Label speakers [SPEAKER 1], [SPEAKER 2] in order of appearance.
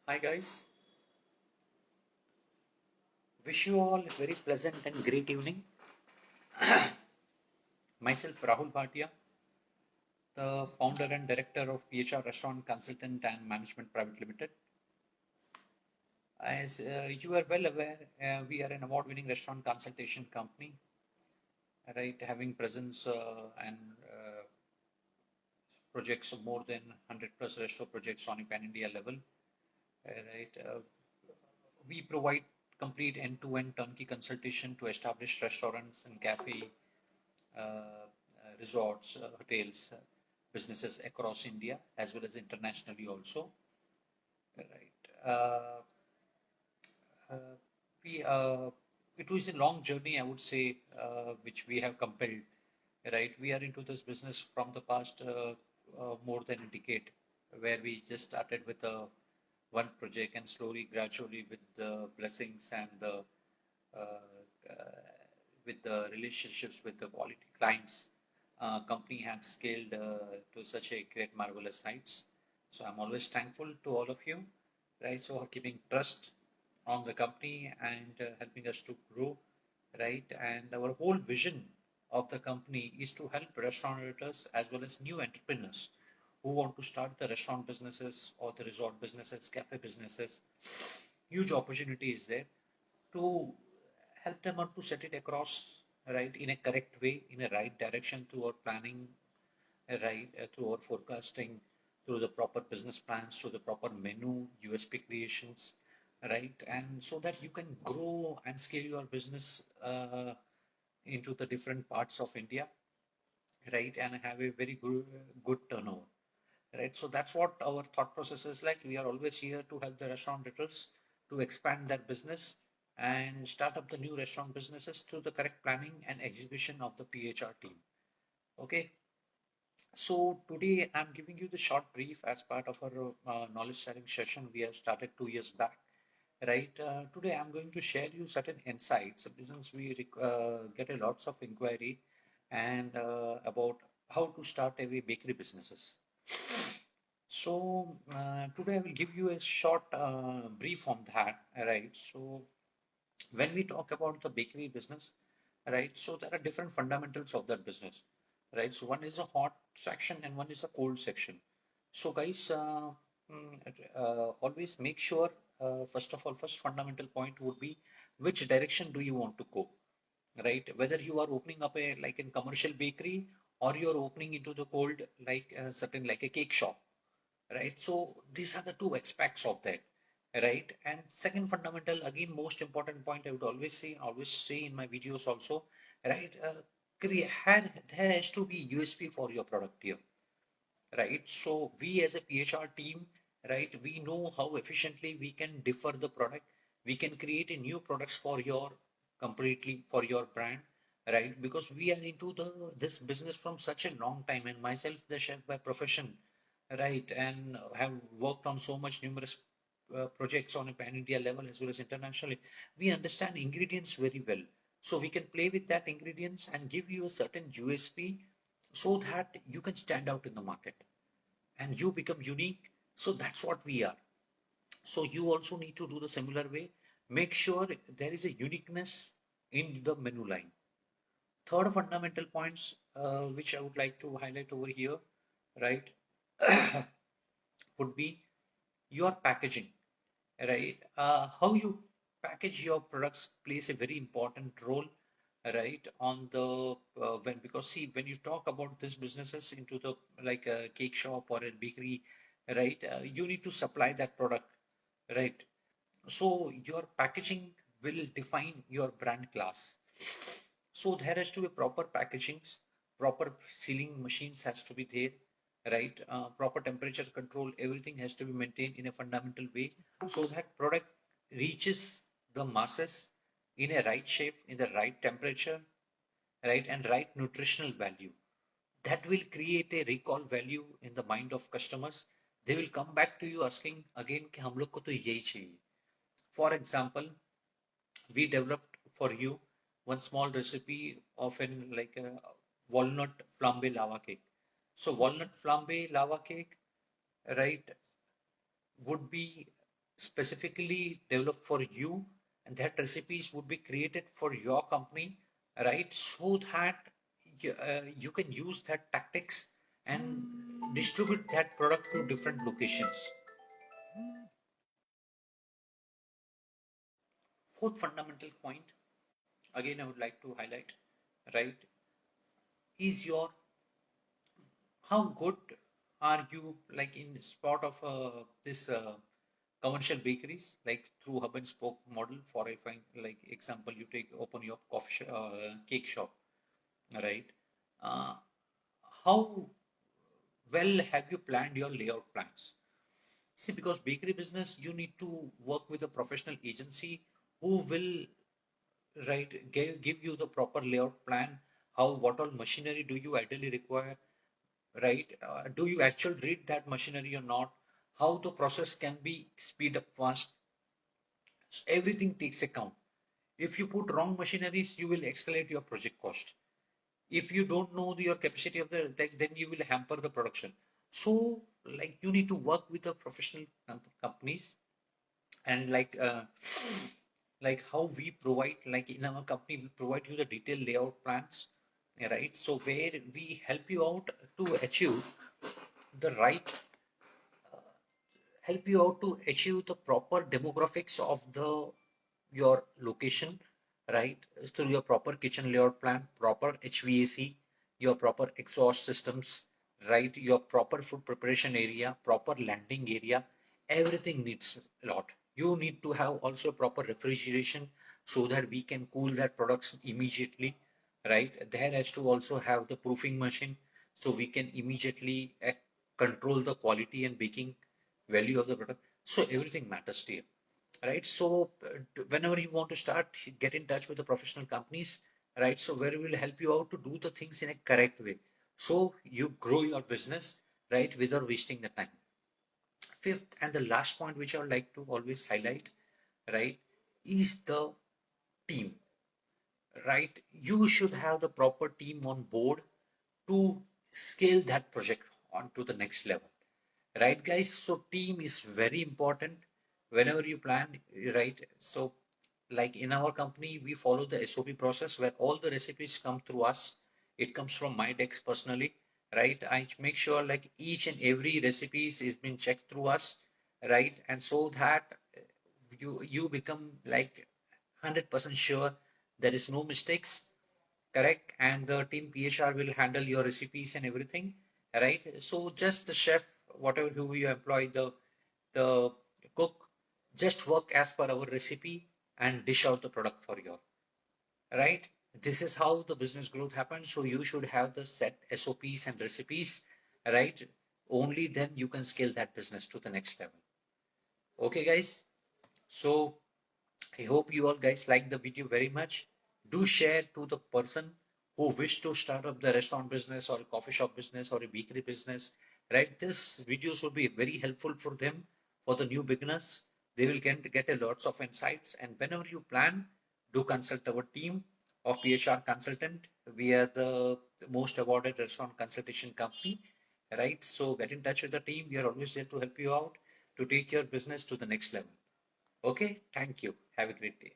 [SPEAKER 1] Hi guys, wish you all a very pleasant and great evening. Myself Rahul Bhatia, the founder and director of PHR Restaurant Consultant and Management Private Limited. As you are well aware, we are an award-winning restaurant consultation company, right? Having presence and projects of more than 100 plus restaurant projects on a pan-India level, right? We provide complete end-to-end turnkey consultation to establish restaurants and cafe resorts, hotels, businesses across India as well as internationally also. Right. Uh, we It was a long journey, I would say, which we have compelled. Right. We are into this business from the past more than a decade, where we just started with a one project and slowly, gradually, with the blessings and the uh, with the relationships with the quality clients, company has scaled to such a great, marvelous heights. So I'm always thankful to all of you, right? So for keeping trust on the company and helping us to grow, right? And our whole vision of the company is to help restaurateurs as well as new entrepreneurs who want to start the restaurant businesses or the resort businesses, cafe businesses. Huge opportunity is there to help them out to set it across right in a correct way, in a right direction through our planning, right through our forecasting, through the proper business plans, through the proper menu, USP creations, right, and so that you can grow and scale your business into the different parts of India, right, and have a very good turnover. Right, so that's what our thought process is like. We are always here to help the restaurateurs to expand their business and start up the new restaurant businesses through the correct planning and execution of the PHR team. Okay, so today I'm giving you the short brief as part of our knowledge sharing session we have started 2 years back. Right, today I'm going to share you certain insights since we get a lots of inquiry and about how to start a bakery businesses. So today I will give you a short brief on that. Right. So when we talk about the bakery business, right? So there are different fundamentals of that business, right? So one is a hot section and one is a cold section. So guys, always make sure. First of all, first fundamental point would be which direction do you want to go, right? Whether you are opening up a like in commercial bakery or you're opening into the cold like certain like a cake shop, right? So these are the two aspects of that, right? And second fundamental, again, most important point I would always say in my videos also, right? There has to be USP for your product here, right? So we as a PHR team, right, we know how efficiently we can differ the product. We can create a new products for your completely for your brand, right? Because we are into the this business from such a long time, and myself, the chef by profession, right, and have worked on so much numerous projects on a pan India level as well as internationally. We understand ingredients very well, so we can play with that ingredients and give you a certain USP so that you can stand out in the market and you become unique. So that's what we are. So you also need to do the similar way. Make sure there is a uniqueness in the menu line. Third fundamental points, which I would like to highlight over here, right, would be your packaging, right? How you package your products plays a very important role, right? On the when because see when you talk about these businesses into the like a cake shop or a bakery, right? You need to supply that product, right? So your packaging will define your brand class. So there has to be proper packagings, proper sealing machines has to be there, right? Proper temperature control, everything has to be maintained in a fundamental way so that product reaches the masses in a right shape, in the right temperature, right, and right nutritional value. That will create a recall value in the mind of customers. They will come back to you asking again कि हम लोग को तो यही चाहिए. For example, we developed for you one small recipe of an like a walnut flambe lava cake. So walnut flambe lava cake, right? would be specifically developed for you, and that recipes would be created for your company, right? So that you can use that tactics and distribute that product to different locations. Fourth fundamental point, again, I would like to highlight, right, is your how good are you like in spot of this commercial bakeries like through hub and spoke model. For if I like example, you take open your cake shop, right? uh, how well have you planned your layout plans? See, because bakery business, you need to work with a professional agency who will, right, give you the proper layout plan. How, what all machinery do you ideally require, right? Do you actually read that machinery or not? How the process can be speed up fast. So everything takes account. If you put wrong machineries, you will escalate your project cost. If you don't know your capacity of the tech, then you will hamper the production. So, like you need to work with the professional companies, and like how we provide, like in our company, we provide you the detailed layout plans, right? So where we help you out to achieve the right help you out to achieve the proper demographics of the your location, right? Through your proper kitchen layout plan, proper HVAC, your proper exhaust systems, right? Your proper food preparation area, proper landing area, everything needs a lot. You need to have also proper refrigeration so that we can cool that products immediately, right? There has to also have the proofing machine so we can immediately control the quality and baking value of the product. So everything matters to you, right? So whenever you want to start, get in touch with the professional companies, right? So where we will help you out to do the things in a correct way. So you grow your business, right, without wasting the time. Fifth and the last point, which I would like to always highlight, right, is the team, right? You should have the proper team on board to scale that project on to the next level. Right, guys? So team is very important whenever you plan, right? So like in our company, we follow the SOP process where all the recipes come through us. It comes from my desk personally, right? I make sure like each and every recipes is being checked through us, right? And so that you become like 100% sure there is no mistakes, correct? And the team PHR will handle your recipes and everything, right? So just the chef, whatever who you employ, the cook, just work as per our recipe and dish out the product for you, right? This is how the business growth happens. So you should have the set SOPs and recipes, right? Only then you can scale that business to the next level. Okay, guys. So I hope you all guys like the video very much. Do share to the person who wish to start up the restaurant business or a coffee shop business or a bakery business, right? This videos will be very helpful for them, for the new beginners. They will get a lots of insights. And whenever you plan, do consult our team of PHR consultant. We are the most awarded restaurant consultation company, right? So get in touch with the team. We are always there to help you out to take your business to the next level. Okay, thank you. Have a great day.